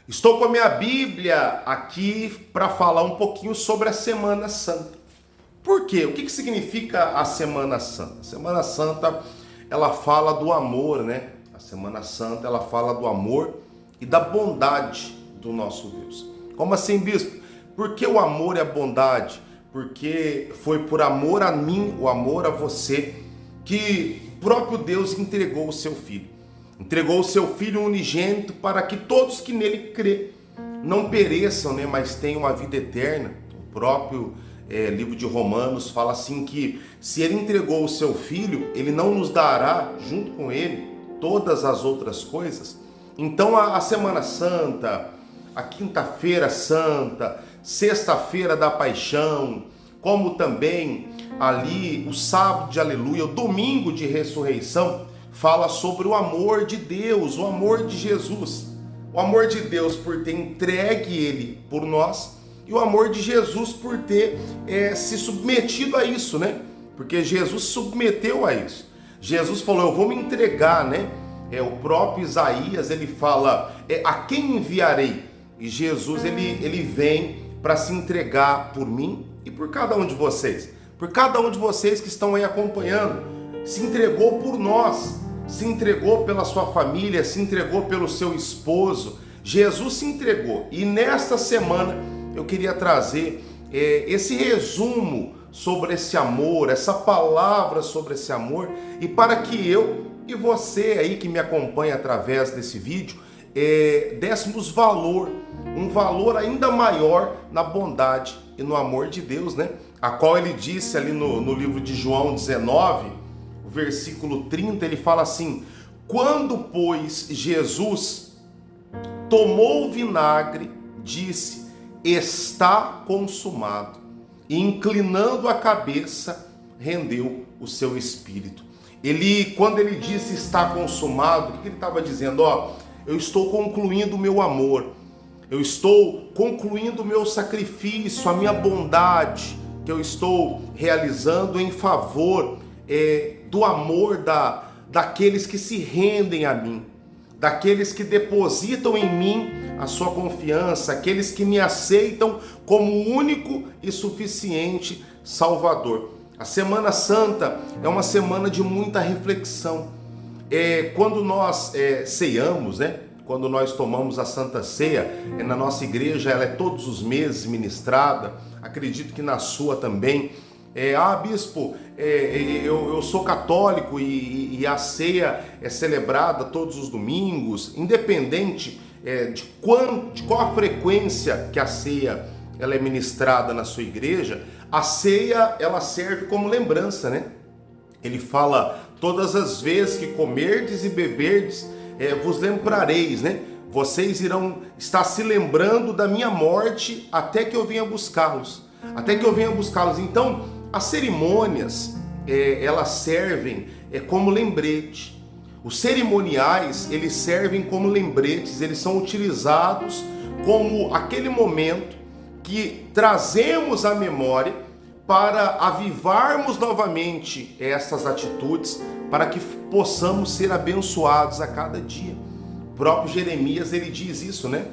Estou com a minha Bíblia aqui para falar um pouquinho sobre a Semana Santa. Por quê? O que significa a Semana Santa? A Semana Santa, ela fala do amor, né? A Semana Santa, ela fala do amor e da bondade do nosso Deus. Como assim, bispo? Por que o amor e a bondade? Porque foi por amor a mim, o amor a você, que o próprio Deus entregou o seu Filho. Entregou o seu Filho unigênito para que todos que nele crê não pereçam, né, mas tenham uma vida eterna. O próprio livro de Romanos fala assim que se ele entregou o seu Filho, ele não nos dará junto com ele todas as outras coisas. Então a Semana Santa, a Quinta-feira Santa, Sexta-feira da Paixão, como também ali o Sábado de Aleluia, o Domingo de Ressurreição, fala sobre o amor de Deus, o amor de Jesus. O amor de Deus por ter entregue ele por nós e o amor de Jesus por ter se submetido a isso, né? Porque Jesus submeteu a isso. Jesus falou, eu vou me entregar, né? O próprio Isaías, ele fala, a quem enviarei? E Jesus, ele vem para se entregar por mim e por cada um de vocês. Por cada um de vocês que estão aí acompanhando. Se entregou por nós. Se entregou pela sua família, se entregou pelo seu esposo. Jesus se entregou. E nesta semana eu queria trazer esse resumo sobre esse amor, essa palavra sobre esse amor, e para que eu e você aí que me acompanha através desse vídeo dessemos valor, um valor ainda maior na bondade e no amor de Deus, né? A qual ele disse ali no livro de João 19, versículo 30, ele fala assim: quando, pois, Jesus tomou o vinagre, disse, está consumado, e inclinando a cabeça, rendeu o seu espírito. Quando ele disse está consumado, o que ele estava dizendo? Eu estou concluindo o meu amor, eu estou concluindo o meu sacrifício, a minha bondade, que eu estou realizando em favor do amor daqueles que se rendem a mim, daqueles que depositam em mim a sua confiança, aqueles que me aceitam como único e suficiente Salvador. A Semana Santa é uma semana de muita reflexão. Quando nós ceiamos, né? Quando nós tomamos a Santa Ceia, na nossa igreja ela é todos os meses ministrada, acredito que na sua também. Bispo, eu sou católico e a ceia é celebrada todos os domingos, independente de qual a frequência que a ceia ela é ministrada na sua igreja, a ceia ela serve como lembrança, né? Ele fala, todas as vezes que comerdes e beberdes, vos lembrareis, né? Vocês irão estar se lembrando da minha morte até que eu venha buscá-los. Até que eu venha buscá-los. Então, as cerimônias, elas servem como lembrete. Os cerimoniais, eles servem como lembretes, eles são utilizados como aquele momento que trazemos à memória para avivarmos novamente essas atitudes, para que possamos ser abençoados a cada dia. O próprio Jeremias, ele diz isso, né?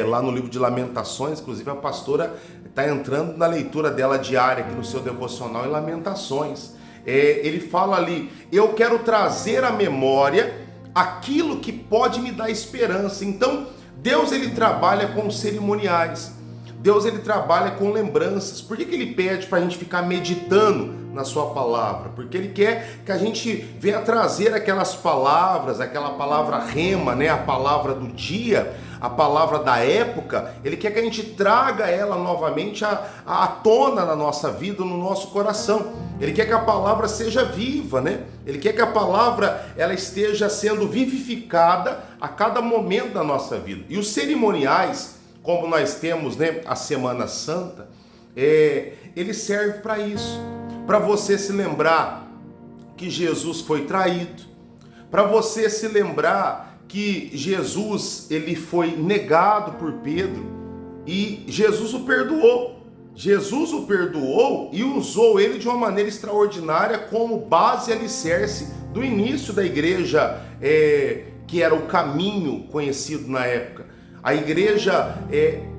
Lá no livro de Lamentações, inclusive a pastora está entrando na leitura dela diária aqui no seu devocional em Lamentações. Ele fala ali, eu quero trazer à memória aquilo que pode me dar esperança. Então, Deus ele trabalha com cerimoniais, Deus ele trabalha com lembranças. Por que ele pede para a gente ficar meditando na sua palavra? Porque ele quer que a gente venha trazer aquelas palavras, aquela palavra rema, né? A palavra do dia, a palavra da época. Ele quer que a gente traga ela novamente à tona na nossa vida, no nosso coração. Ele quer que a palavra seja viva, né? Ele quer que a palavra ela esteja sendo vivificada a cada momento da nossa vida. E os cerimoniais, como nós temos, né, a Semana Santa, ele serve para isso, para você se lembrar que Jesus foi traído, para você se lembrar que Jesus ele foi negado por Pedro e Jesus o perdoou. Jesus o perdoou e usou ele de uma maneira extraordinária como base e alicerce do início da igreja, que era o caminho conhecido na época. A igreja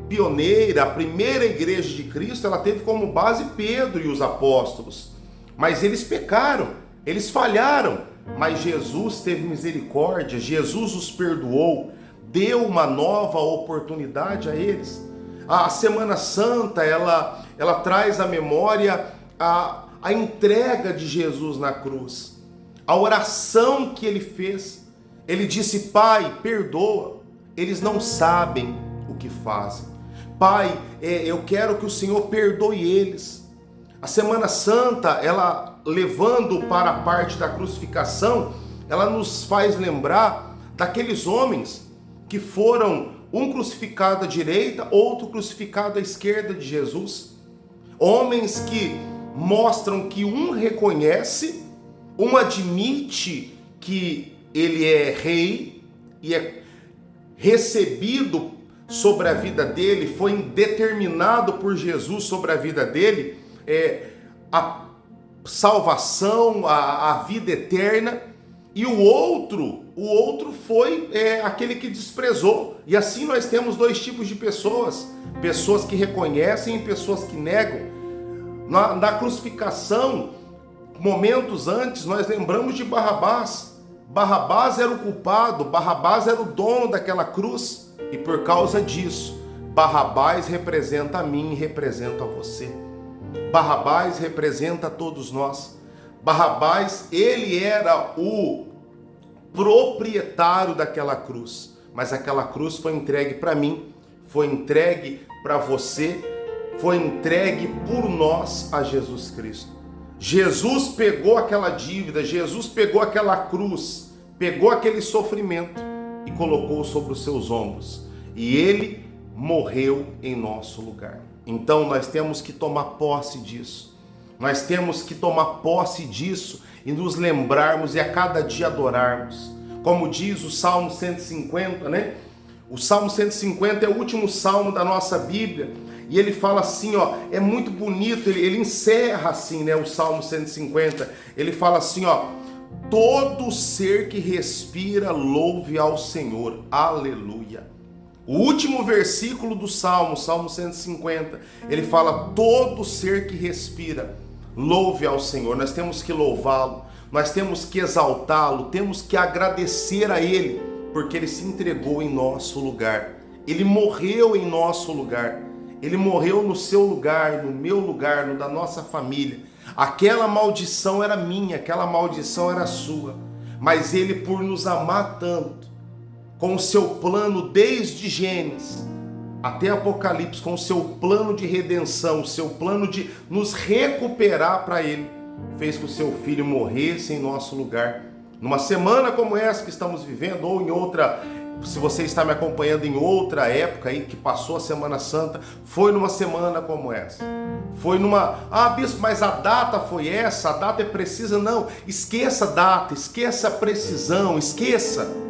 pioneira, a primeira igreja de Cristo, ela teve como base Pedro e os apóstolos. Mas eles pecaram, eles falharam. Mas Jesus teve misericórdia, Jesus os perdoou, deu uma nova oportunidade a eles. A Semana Santa, ela traz à memória a entrega de Jesus na cruz, a oração que ele fez. Ele disse: Pai, perdoa, eles não sabem o que fazem. Pai, eu quero que o Senhor perdoe eles. A Semana Santa, ela levando para a parte da crucificação, ela nos faz lembrar daqueles homens que foram um crucificado à direita, outro crucificado à esquerda de Jesus. Homens que mostram que um reconhece, um admite que ele é rei e é recebido sobre a vida dele, foi determinado por Jesus sobre a vida dele, a salvação, a vida eterna. E o outro foi aquele que desprezou. E assim nós temos dois tipos de pessoas: pessoas que reconhecem e pessoas que negam. Na crucificação, momentos antes, nós lembramos de Barrabás. Barrabás era o culpado, Barrabás era o dono daquela cruz. E por causa disso, Barrabás representa a mim e representa a você. Barrabás representa a todos nós. Barrabás, ele era o proprietário daquela cruz, mas aquela cruz foi entregue para mim, foi entregue para você, foi entregue por nós a Jesus Cristo. Jesus pegou aquela dívida, Jesus pegou aquela cruz, pegou aquele sofrimento e colocou sobre os seus ombros, e ele morreu em nosso lugar. Então nós temos que tomar posse disso. Nós temos que tomar posse disso e nos lembrarmos e a cada dia adorarmos. Como diz o Salmo 150, né? O Salmo 150 é o último salmo da nossa Bíblia. E ele fala assim, é muito bonito, ele encerra assim, né, o Salmo 150. Ele fala assim, todo ser que respira louve ao Senhor. Aleluia. O último versículo do Salmo 150, ele fala: todo ser que respira, louve ao Senhor. Nós temos que louvá-lo, nós temos que exaltá-lo, temos que agradecer a Ele, porque Ele se entregou em nosso lugar, Ele morreu em nosso lugar, Ele morreu no seu lugar, no meu lugar, no da nossa família. Aquela maldição era minha, aquela maldição era sua, mas Ele, por nos amar tanto, com o seu plano desde Gênesis até Apocalipse, com o seu plano de redenção, o seu plano de nos recuperar para Ele, fez que o seu Filho morresse em nosso lugar. Numa semana como essa que estamos vivendo, ou em outra, se você está me acompanhando em outra época aí que passou a Semana Santa, foi numa semana como essa. Foi numa... bispo, mas a data foi essa, a data é precisa. Não, esqueça a data, esqueça a precisão, esqueça.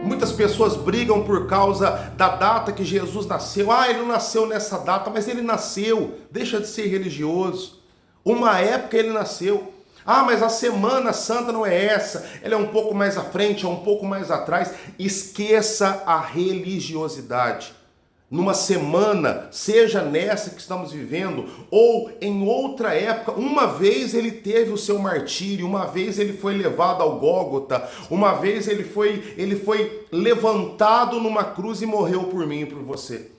Muitas pessoas brigam por causa da data que Jesus nasceu. Ele não nasceu nessa data, mas ele nasceu. Deixa de ser religioso. Uma época ele nasceu. Mas a Semana Santa não é essa. Ela é um pouco mais à frente, é um pouco mais atrás. Esqueça a religiosidade. Numa semana, seja nessa que estamos vivendo, ou em outra época, uma vez ele teve o seu martírio, uma vez ele foi levado ao Gólgota, uma vez ele foi levantado numa cruz e morreu por mim e por você.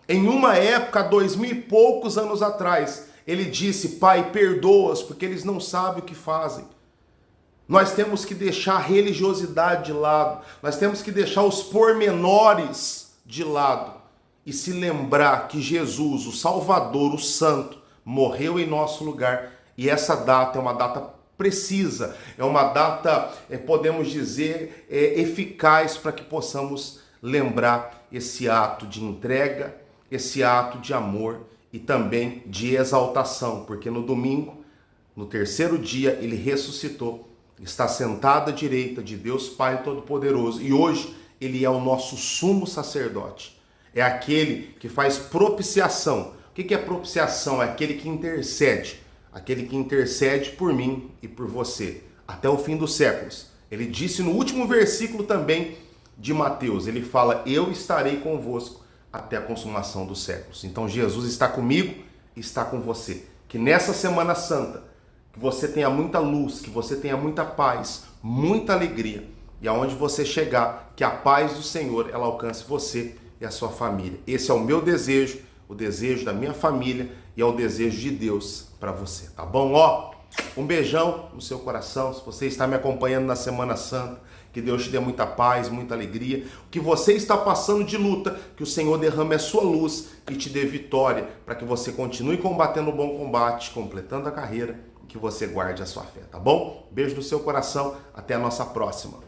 Em uma época, 2000 e poucos anos atrás, ele disse: Pai, perdoa-os, porque eles não sabem o que fazem. Nós temos que deixar a religiosidade de lado, nós temos que deixar os pormenores de lado, e se lembrar que Jesus, o Salvador, o Santo, morreu em nosso lugar. E essa data é uma data precisa, é uma data, podemos dizer, eficaz para que possamos lembrar esse ato de entrega, esse ato de amor e também de exaltação. Porque no domingo, no terceiro dia, ele ressuscitou, está sentado à direita de Deus Pai Todo-Poderoso. E hoje ele é o nosso sumo sacerdote. É aquele que faz propiciação. O que é propiciação? É aquele que intercede. Aquele que intercede por mim e por você, até o fim dos séculos. Ele disse no último versículo também de Mateus, ele fala: eu estarei convosco até a consumação dos séculos. Então Jesus está comigo, está com você. Que nessa Semana Santa, que você tenha muita luz, que você tenha muita paz, muita alegria, e aonde você chegar, que a paz do Senhor ela alcance você e a sua família. Esse é o meu desejo, o desejo da minha família e é o desejo de Deus para você, tá bom? Ó, um beijão no seu coração. Se você está me acompanhando na Semana Santa, que Deus te dê muita paz, muita alegria. O que você está passando de luta, que o Senhor derrame a sua luz e te dê vitória, para que você continue combatendo o bom combate, completando a carreira, e que você guarde a sua fé, tá bom? Beijo no seu coração, até a nossa próxima.